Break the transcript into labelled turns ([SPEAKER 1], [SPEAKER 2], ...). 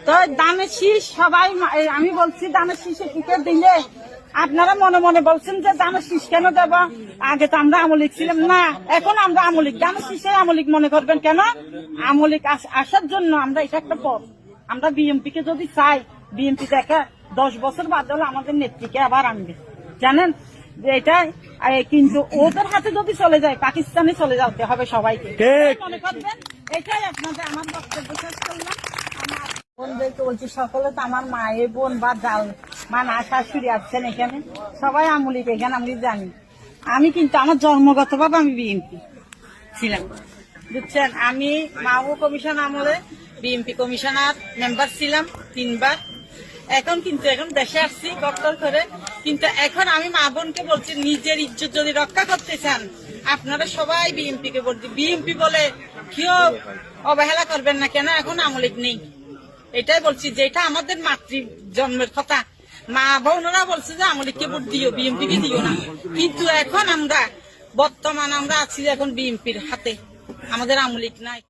[SPEAKER 1] তো দানের শীষ সবাই আমি বলছি দানের শীষে টিকে দিলে আপনারা মনে মনে বলছেন যে দানের শীষ কেন দেব, আগে তো আমরা আমলিক ছিলাম না, এখন আমরা আমলিক, দানের শীষে আমলিক মনে করবেন কেন? আমলিক আসার জন্য আমরা এটা একটা পথ। আমরা বিএনপি কে যদি চাই, বিএনপি দেখা 10 বছর বাদ হলে আমাদের নেত্রীকে আবার আনবে, জানেন এটা। কিন্তু ওদের হাতে যদি চলে যায়, পাকিস্তানে চলে যেতে হবে সবাইকে, মনে করবেন। এটাই আপনাদের আমার বক্তব্য শেষ করলাম। আমার বোনদেরকে বলছি, সকলে তো আমার মায়ের বোন বা জাল মা না শাশুড়ি আসছেন এখানে, সবাই আমলিক এখানে আমি জানি। আমি কিন্তু আমার জন্মগতভাবে আমি বিএনপি ছিলাম, বুঝছেন। আমি মাহবুব কমিশন আমলে বিএনপি কমিশনার মেম্বার ছিলাম 3 বার। এখন দেশে আসছি ডক্টর করে, কিন্তু এখন আমি মা বোনকে বলছি, নিজের ইজ্জত যদি রক্ষা করতে চান আপনারা সবাই বিএনপি কে বলছি। বিএনপি বলে কেউ অবহেলা করবেন না কেন, এখন আমলিক নেই, এটাই বলছি। যেটা আমাদের মাতৃ জন্মের কথা, মা বোনরা বলছে যে আমলিককে ভোট দিও, বিএনপি কে দিও না। কিন্তু এখন আমরা বর্তমান আমরা আছি এখন বিএনপির হাতে, আমাদের আমলিক নাই।